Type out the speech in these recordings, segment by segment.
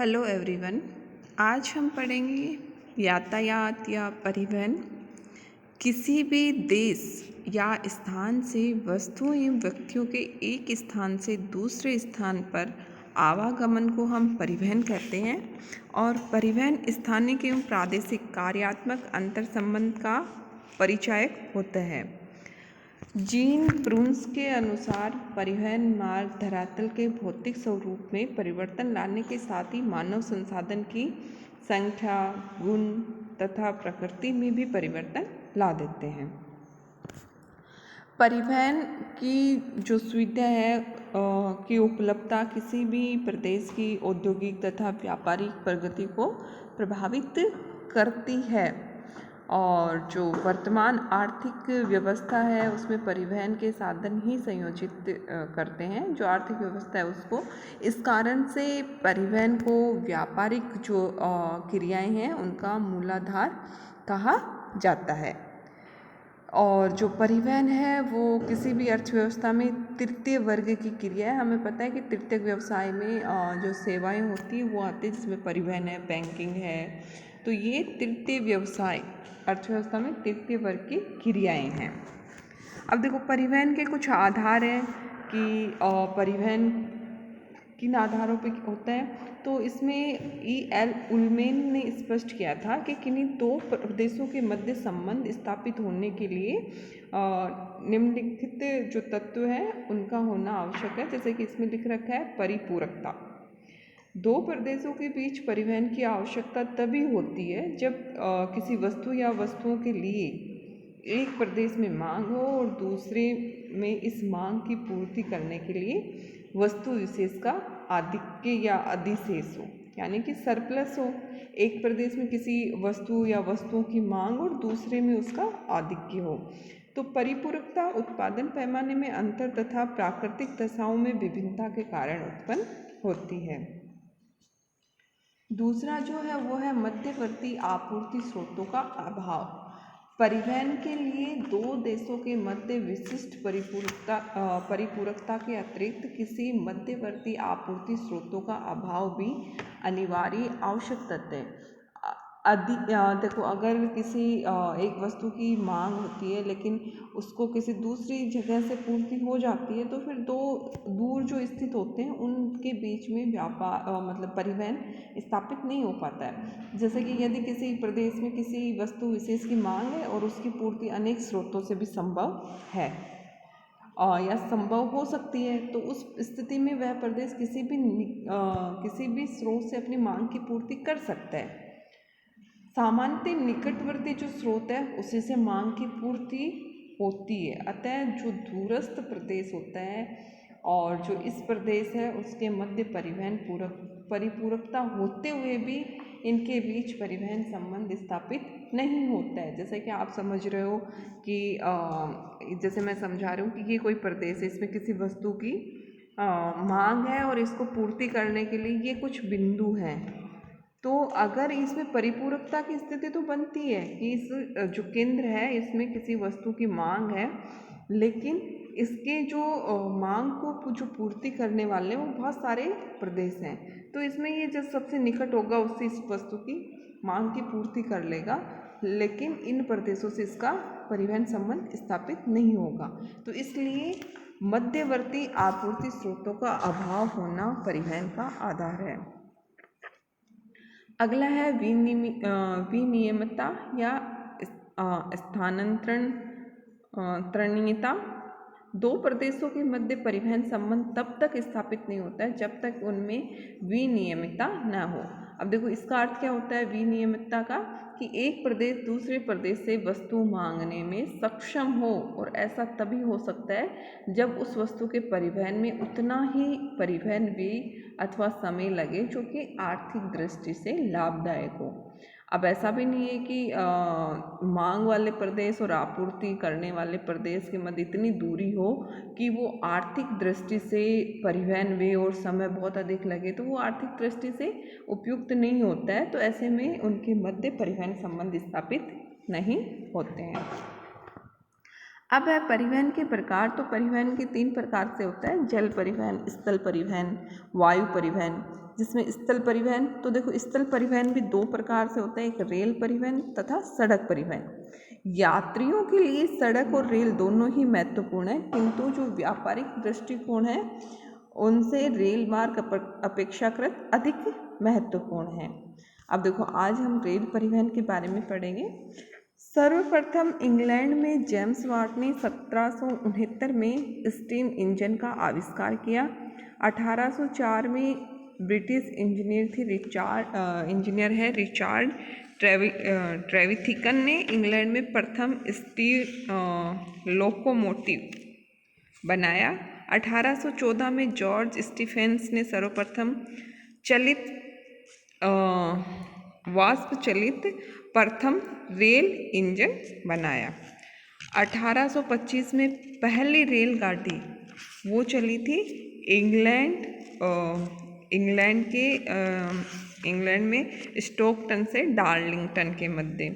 Hello everyone. आज हम पढ़ेंगे यातायात या परिवहन। किसी भी देश या स्थान से वस्तुओं एवं व्यक्तियों के एक स्थान से दूसरे स्थान पर आवागमन को हम परिवहन कहते हैं। और परिवहन स्थानिक एवं प्रादेशिक कार्यात्मक अंतर संबंध का परिचायक होता है। जीन प्रून्स के अनुसार परिवहन मार्ग धरातल के भौतिक स्वरूप में परिवर्तन लाने के साथ ही मानव संसाधन की संख्या, गुण तथा प्रकृति में भी परिवर्तन ला देते हैं। परिवहन की जो सुविधा है की उपलब्धता किसी भी प्रदेश की औद्योगिक तथा व्यापारिक प्रगति को प्रभावित करती है। और जो वर्तमान आर्थिक व्यवस्था है उसमें परिवहन के साधन ही संयोजित करते हैं जो आर्थिक व्यवस्था है उसको। इस कारण से परिवहन को व्यापारिक जो क्रियाएं हैं उनका मूलाधार कहा जाता है। और जो परिवहन है वो किसी भी अर्थव्यवस्था में तृतीय वर्ग की क्रिया है। हमें पता है कि तृतीय व्यवसाय में जो सेवाएं होती हैं वो आती है, जिसमें परिवहन है, बैंकिंग है। तो ये तृतीय व्यवसाय अर्थव्यवस्था में तृतीय वर्ग की क्रियाएं हैं। अब देखो परिवहन के कुछ आधार हैं कि परिवहन किन आधारों पे होता है। तो इसमें E.L. उलमेन ने स्पष्ट किया था कि किन्हीं दो प्रदेशों के मध्य संबंध स्थापित होने के लिए निम्नलिखित जो तत्व हैं उनका होना आवश्यक है। जैसे कि इसमें लिख रखा है परिपूरकता। दो प्रदेशों के बीच परिवहन की आवश्यकता तभी होती है जब किसी वस्तु या वस्तुओं के लिए एक प्रदेश में मांग हो और दूसरे में इस मांग की पूर्ति करने के लिए वस्तु विशेष का आधिक्य या अधिशेष हो, यानी कि सरप्लस हो। एक प्रदेश में किसी वस्तु या वस्तुओं की मांग और दूसरे में उसका आधिक्य हो। तो परिपूरकता उत्पादन पैमाने में अंतर तथा प्राकृतिक दशाओं में विभिन्नता के कारण उत्पन्न होती है। दूसरा जो है वो है मध्यवर्ती आपूर्ति स्रोतों का अभाव। परिवहन के लिए दो देशों के मध्य विशिष्ट परिपूरकता के अतिरिक्त किसी मध्यवर्ती आपूर्ति स्रोतों का अभाव भी अनिवार्य आवश्यक तथ्य है। देखो अगर किसी एक वस्तु की मांग होती है लेकिन उसको किसी दूसरी जगह से पूर्ति हो जाती है तो फिर दो दूर जो स्थित होते हैं उनके बीच में मतलब परिवहन स्थापित नहीं हो पाता है। जैसे कि यदि किसी प्रदेश में किसी वस्तु विशेष की मांग है और उसकी पूर्ति अनेक स्रोतों से भी संभव है या संभव हो सकती है, तो उस स्थिति में वह प्रदेश किसी भी स्रोत से अपनी मांग की पूर्ति कर सकता है। सामान्यतः निकटवर्ती जो स्रोत है उसी से मांग की पूर्ति होती है। अतः जो दूरस्थ प्रदेश होता है और जो इस प्रदेश है उसके मध्य परिपूरकता होते हुए भी इनके बीच परिवहन संबंध स्थापित नहीं होता है। जैसे कि आप समझ रहे हो कि जैसे मैं समझा रही हूँ कि ये कोई प्रदेश है, इसमें किसी वस्तु की मांग है और इसको पूर्ति करने के लिए ये कुछ बिंदु हैं। तो अगर इसमें परिपूरकता की स्थिति तो बनती है कि इस जो केंद्र है इसमें किसी वस्तु की मांग है, लेकिन इसके जो मांग को जो पूर्ति करने वाले वो बहुत सारे प्रदेश हैं। तो इसमें ये जो सबसे निकट होगा उससे इस वस्तु की मांग की पूर्ति कर लेगा, लेकिन इन प्रदेशों से इसका परिवहन संबंध स्थापित नहीं होगा। तो इसलिए मध्यवर्ती आपूर्ति स्रोतों का अभाव होना परिवहन का आधार है। अगला है विनियमितता या स्थानांतरणीयता। दो प्रदेशों के मध्य परिवहन संबंध तब तक स्थापित नहीं होता है जब तक उनमें विनियमितता न हो। अब देखो इसका अर्थ क्या होता है विनियमितता का, कि एक प्रदेश दूसरे प्रदेश से वस्तु मांगने में सक्षम हो, और ऐसा तभी हो सकता है जब उस वस्तु के परिवहन में उतना ही परिवहन व्यय अथवा समय लगे जो कि आर्थिक दृष्टि से लाभदायक हो। अब ऐसा भी नहीं है कि मांग वाले प्रदेश और आपूर्ति करने वाले प्रदेश के मध्य इतनी दूरी हो कि वो आर्थिक दृष्टि से परिवहन व्यय और समय बहुत अधिक लगे, तो वो आर्थिक दृष्टि से उपयुक्त नहीं होता है। तो ऐसे में उनके मध्य परिवहन संबंध स्थापित नहीं होते हैं। अब है परिवहन के प्रकार। तो परिवहन के 3 प्रकार से होता है, जल परिवहन, स्थल परिवहन, वायु परिवहन। जिसमें स्थल परिवहन, तो देखो स्थल परिवहन भी दो प्रकार से होता है, एक रेल परिवहन तथा सड़क परिवहन। यात्रियों के लिए सड़क और रेल दोनों ही महत्वपूर्ण है, किंतु जो व्यापारिक दृष्टिकोण है उनसे रेल मार्ग अपेक्षाकृत अधिक महत्वपूर्ण है। अब देखो आज हम रेल परिवहन के बारे में पढ़ेंगे। सर्वप्रथम इंग्लैंड में जेम्स वाट ने 1769 में स्टीम इंजन का आविष्कार किया। 1804 में ब्रिटिश इंजीनियर है रिचार्ड ट्रेविथिकन ने इंग्लैंड में प्रथम स्टीम लोकोमोटिव बनाया। 1814 में जॉर्ज स्टीफेंस ने सर्वप्रथम चलित वाष्प चलित प्रथम रेल इंजन बनाया। 1825 में पहली रेलगाड़ी वो चली थी इंग्लैंड में स्टोकटन से डार्लिंगटन के मध्य।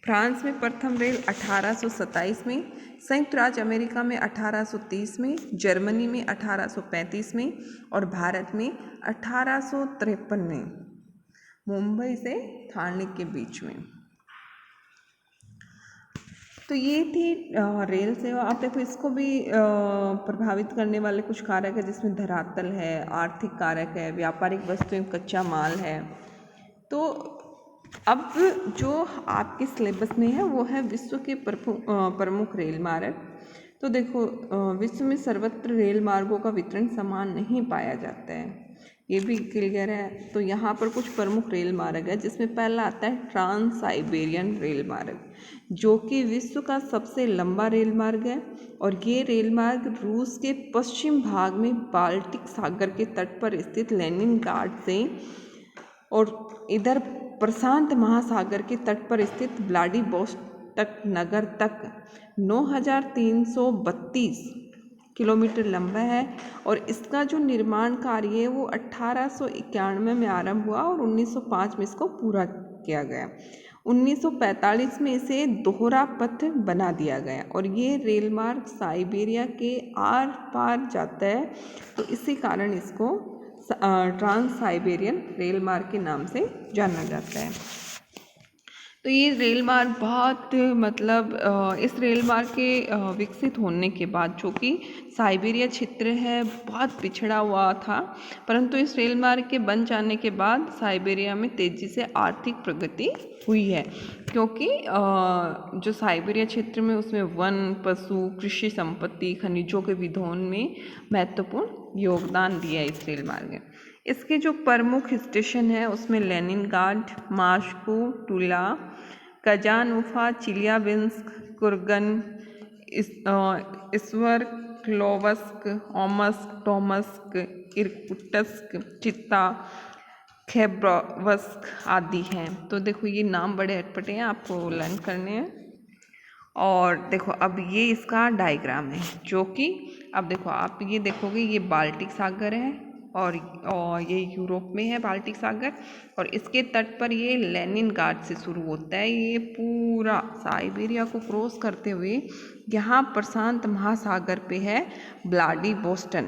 फ्रांस में प्रथम रेल 1827 में, संयुक्त राज्य अमेरिका में 1830 में, जर्मनी में 1835 में और भारत में 1853 में मुंबई से ठाणे के बीच में। तो ये थी रेल सेवा। आप देखो इसको भी प्रभावित करने वाले कुछ कारक है, जिसमें धरातल है, आर्थिक कारक है, व्यापारिक वस्तुएं, कच्चा माल है। तो अब जो आपके सिलेबस में है वो है विश्व के प्रमुख रेल मार्ग। तो देखो विश्व में सर्वत्र रेल मार्गों का वितरण समान नहीं पाया जाता है, ये भी क्लियर है। तो यहाँ पर कुछ प्रमुख रेल मार्ग है, जिसमें पहला आता है ट्रांस साइबेरियन रेल मार्ग, जो कि विश्व का सबसे लंबा रेल मार्ग है। और ये रेल मार्ग रूस के पश्चिम भाग में बाल्टिक सागर के तट पर स्थित लेनिनग्राड से और इधर प्रशांत महासागर के तट पर स्थित व्लादिवोस्टोक नगर तक 9332 किलोमीटर लंबा है। और इसका जो निर्माण कार्य है वो 1891 में आरंभ हुआ और 1905 में इसको पूरा किया गया। 1945 में इसे दोहरा पथ बना दिया गया और ये रेल मार्ग साइबेरिया के आर पार जाता है, तो इसी कारण इसको ट्रांस साइबेरियन रेल मार्ग के नाम से जाना जाता है। तो ये रेल मार्ग बहुत इस रेल मार्ग के विकसित होने के बाद, जो कि साइबेरिया क्षेत्र है बहुत पिछड़ा हुआ था, परंतु इस रेल मार्ग के बन जाने के बाद साइबेरिया में तेज़ी से आर्थिक प्रगति हुई है, क्योंकि जो साइबेरिया क्षेत्र में उसमें वन, पशु, कृषि संपत्ति, खनिजों के विधोन में महत्वपूर्ण योगदान दिया है इस रेल मार्ग ने। इसके जो प्रमुख स्टेशन है उसमें लेनिनग्राड, मास्को, टूला, कजान-उफा, चिलियाबिंस्क, कुर्गन, स्वर्क्लोवस्क, ओमस्क, टोमस्क, इरकुटस्क, चित्ता, खैबरोवस्क आदि हैं। तो देखो ये नाम बड़े अटपटे हैं, आपको लर्न करने हैं। और देखो अब ये इसका डायग्राम है, जो कि अब देखो आप ये देखोगे ये बाल्टिक सागर है और ये यूरोप में है बाल्टिक सागर, और इसके तट पर ये लेनिनग्राड से शुरू होता है, ये पूरा साइबेरिया को क्रॉस करते हुए यहाँ प्रशांत महासागर पे है व्लादिवोस्टोक,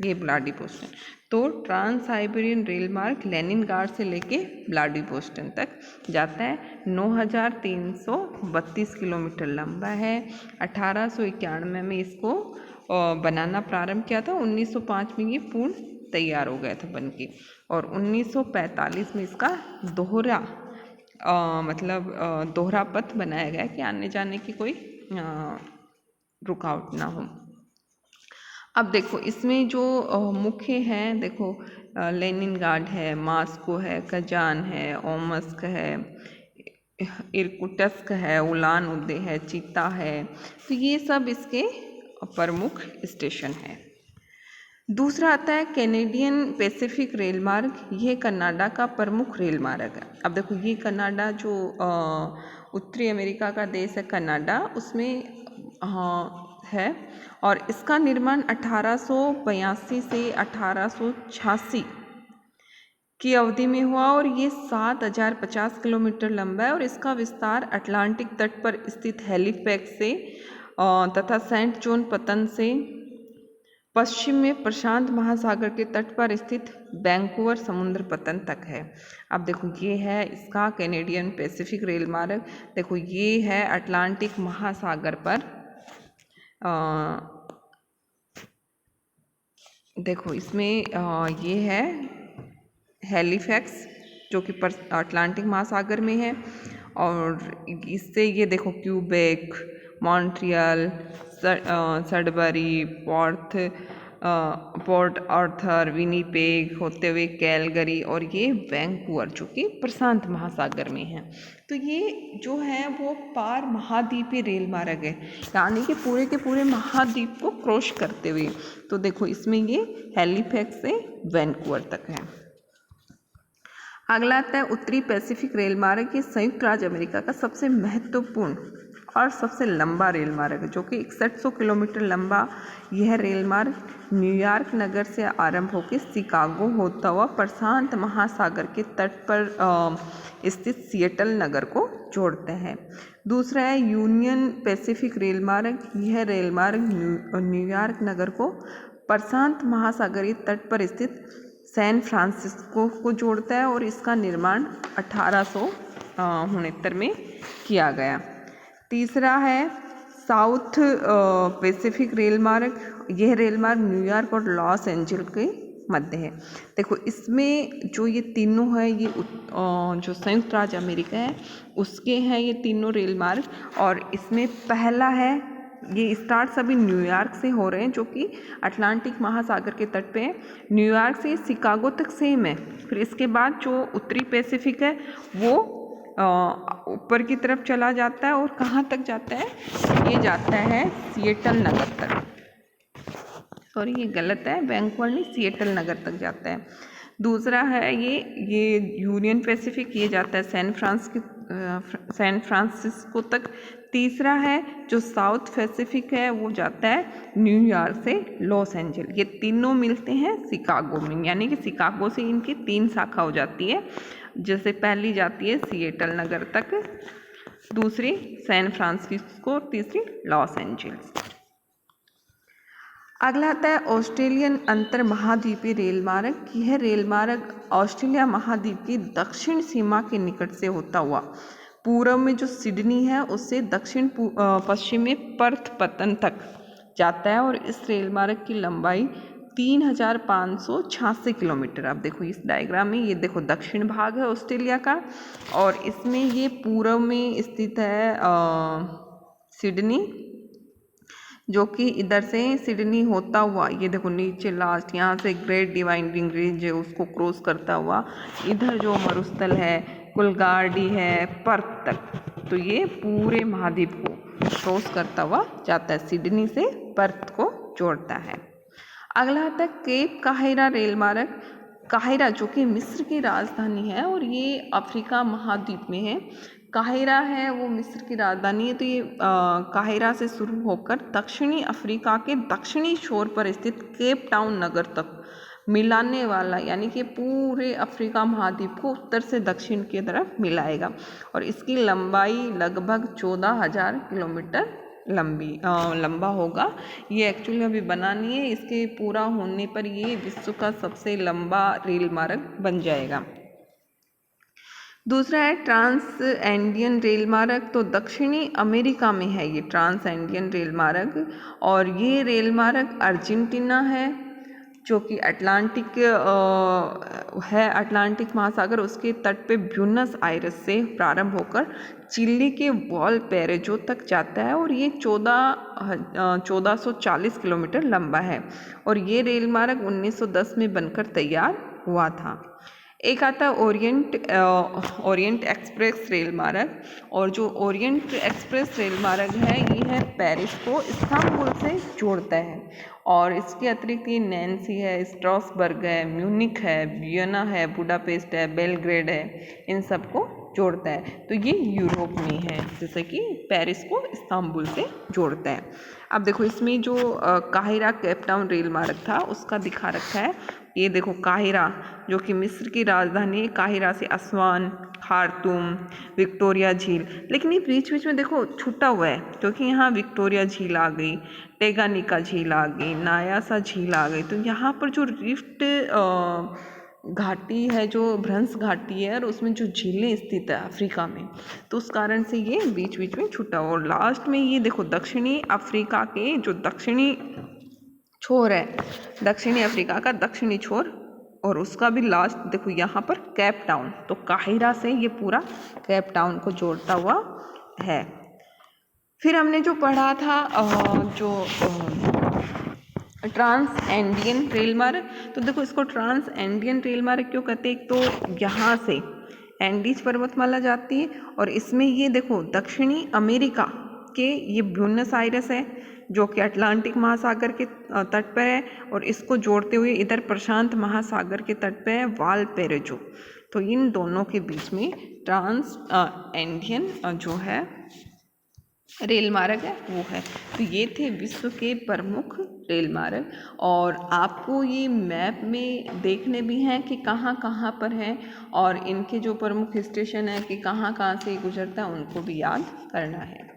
ये व्लादिवोस्टोक। तो ट्रांस साइबेरियन रेल मार्ग लेनिनग्राड से लेके व्लादिवोस्टोक तक जाता है। 9332 किलोमीटर लंबा है। 1891 में इसको बनाना प्रारंभ किया था। 1905 में ये पूर्ण तैयार हो गया था बनके, और 1945 में इसका दोहरा पथ बनाया गया कि आने जाने की कोई रुकावट ना हो। अब देखो इसमें जो मुख्य हैं, देखो लेनिनग्राड है, मास्को है, कजान है, ओमस्क है, इरकुटस्क है, उलान उदे है, चित्ता है। तो ये सब इसके प्रमुख स्टेशन हैं। दूसरा आता है कैनेडियन पैसिफिक रेल मार्ग, यह कनाडा का प्रमुख रेल मार्ग है। अब देखो ये कनाडा जो उत्तरी अमेरिका का देश है कनाडा, उसमें है, और इसका निर्माण 1882 से 1886 की अवधि में हुआ और ये 7050 किलोमीटर लंबा है, और इसका विस्तार अटलांटिक तट पर स्थित हैलिफैक्स से तथा सेंट जॉन पतन से पश्चिम में प्रशांत महासागर के तट पर स्थित वैंकूवर समुद्र पतन तक है। अब देखो ये है इसका कैनेडियन पैसिफिक रेल मार्ग। देखो ये है अटलांटिक महासागर पर देखो इसमें ये है हैलिफैक्स जो कि अटलांटिक महासागर में है, और इससे ये देखो Quebec, Montreal, Sudbury, port Arthur, Winnipeg होते हुए कैलगरी और ये वैंकूवर जो कि प्रशांत महासागर में है। तो ये जो है वो पार महाद्वीपीय रेल मार्ग है, यानी कि पूरे के पूरे महाद्वीप को क्रॉस करते हुए। तो देखो इसमें ये हैलिफैक्स से वैंकूवर तक है। अगला आता है उत्तरी पैसिफिक रेल मार्ग। ये संयुक्त राज्य अमेरिका का सबसे महत्वपूर्ण और सबसे लंबा रेल मार्ग है, जो कि 6100 किलोमीटर लंबा यह रेल मार्ग न्यूयॉर्क नगर से आरंभ होकर शिकागो होता हुआ प्रशांत महासागर के तट पर स्थित सिएटल नगर को जोड़ते हैं। दूसरा है यूनियन पैसिफिक रेल मार्ग। यह रेल मार्ग न्यूयॉर्क नगर को प्रशांत महासागरीय तट पर स्थित सैन फ्रांसिस्को को जोड़ता है और इसका निर्माण 1869 में किया गया। तीसरा है साउथ पैसिफिक रेल मार्ग। यह रेल मार्ग न्यूयॉर्क और लॉस एंजल्स के मध्य है। देखो इसमें जो ये तीनों है ये जो संयुक्त राज्य अमेरिका है उसके हैं ये तीनों रेल मार्ग, और इसमें पहला है ये स्टार्ट सभी न्यूयॉर्क से हो रहे हैं जो कि अटलांटिक महासागर के तट पे है। न्यूयॉर्क से शिकागो तक सेम है। फिर इसके बाद जो उत्तरी पैसिफिक है वो ऊपर की तरफ चला जाता है, और कहाँ तक जाता है, ये जाता है सिएटल नगर तक। सॉरी ये गलत है, वैंकूवर नहीं, सिएटल नगर तक जाता है। दूसरा है ये यूनियन पैसिफिक, ये जाता है सैन फ्रांसिस्को तक। तीसरा है जो साउथ पैसिफिक है वो जाता है न्यूयॉर्क से लॉस एंजल्स। ये तीनों मिलते हैं शिकागो में, यानी कि शिकागो से इनकी 3 शाखा हो जाती है। जैसे पहली जाती है सिएटल नगर तक, दूसरी सैन फ्रांसिस्को, तीसरी लॉस एंजल्स। अगला आता है ऑस्ट्रेलियन अंतर महाद्वीपीय रेल मार्ग। यह रेल मार्ग ऑस्ट्रेलिया महाद्वीप की दक्षिण सीमा के निकट से होता हुआ पूर्व में जो सिडनी है उससे दक्षिण पश्चिम में पर्थ पतन तक जाता है, और इस रेल मार्ग की लंबाई 3586 किलोमीटर। आप देखो इस डायग्राम में, ये देखो दक्षिण भाग है ऑस्ट्रेलिया का, और इसमें ये पूर्व में स्थित है सिडनी, जो कि इधर से सिडनी होता हुआ ये देखो नीचे लास्ट यहाँ से ग्रेट डिवाइडिंग रेंज है उसको क्रॉस करता हुआ इधर जो मरुस्थल है, कुलगार्डी है, पर्थ तक। तो ये पूरे महाद्वीप को क्रॉस करता हुआ जाता है, सिडनी से पर्थ को जोड़ता है। अगला आता है केप काहिरा रेल मार्ग। काहिरा जो कि मिस्र की राजधानी है और ये अफ्रीका महाद्वीप में है। काहिरा है वो मिस्र की राजधानी है। तो ये काहिरा से शुरू होकर दक्षिणी अफ्रीका के दक्षिणी छोर पर स्थित केप टाउन नगर तक मिलाने वाला, यानी कि पूरे अफ्रीका महाद्वीप को उत्तर से दक्षिण की तरफ मिलाएगा, और इसकी लंबाई लगभग 14,000 किलोमीटर लंबा होगा। ये एक्चुअली अभी बना नहीं है, इसके पूरा होने पर ये विश्व का सबसे लंबा रेल मार्ग बन जाएगा। दूसरा है ट्रांस एंडियन रेल मार्ग। तो दक्षिणी अमेरिका में है ये ट्रांस एंडियन रेल मार्ग, और ये रेल मार्ग अर्जेंटीना है जो कि अटलांटिक है, अटलांटिक महासागर उसके तट पे ब्यूनस आयर्स से प्रारंभ होकर चिली के वालपैराइजो तक जाता है, और ये 1440 किलोमीटर लंबा है, और ये रेल मार्ग 1910 में बनकर तैयार हुआ था। एक आता है ओरिएंट एक्सप्रेस रेल मार्ग, और जो ओरिएंट एक्सप्रेस रेल मार्ग है ये है पेरिस को इस्तांबुल से जोड़ता है, और इसके अतिरिक्त ये नैन्सी है, स्ट्रासबर्ग है, म्यूनिख है, वियना है, बुडापेस्ट है, बेलग्रेड है, इन सब को जोड़ता है। तो ये यूरोप में है, जैसे कि पेरिस को इस्तांबुल से जोड़ता है। अब देखो इसमें जो काहिरा केप टाउन रेल मार्ग था उसका दिखा रखा है ये देखो काहिरा, जो कि मिस्र की राजधानी है, काहिरा से असवान, खार्तूम, विक्टोरिया झील। लेकिन ये बीच बीच में देखो छूटा हुआ है, क्योंकि यहाँ विक्टोरिया झील आ गई, टेगानिका झील आ गई, नायासा झील आ गई। तो यहाँ पर जो रिफ्ट घाटी है, जो भ्रंश घाटी है, और उसमें जो झीलें स्थित है अफ्रीका में, तो उस कारण से ये बीच बीच में छूटा। और लास्ट में ये देखो दक्षिणी अफ्रीका के जो दक्षिणी छोर है, दक्षिणी अफ्रीका का दक्षिणी छोर, और उसका भी लास्ट देखो यहाँ पर केप टाउन। तो काहिरा से ये पूरा केप टाउन को जोड़ता हुआ है। फिर हमने जो पढ़ा था जो ट्रांस एंडियन रेल मार्ग, तो देखो इसको ट्रांस एंडियन रेल मार्ग क्यों कहते हैं? एक तो यहाँ से एंडीज पर्वतमाला जाती है, और इसमें ये देखो दक्षिणी अमेरिका के ये ब्यूनस आयरस है, जो कि अटलांटिक महासागर के तट पर है, और इसको जोड़ते हुए इधर प्रशांत महासागर के तट पर है वालपैराइजो। तो इन दोनों के बीच में ट्रांस एंडियन जो है रेल मार्ग है वो है। तो ये थे विश्व के प्रमुख रेल मार्ग, और आपको ये मैप में देखने भी हैं कि कहाँ कहाँ पर हैं, और इनके जो प्रमुख स्टेशन है कि कहाँ कहाँ से गुजरता है, उनको भी याद करना है।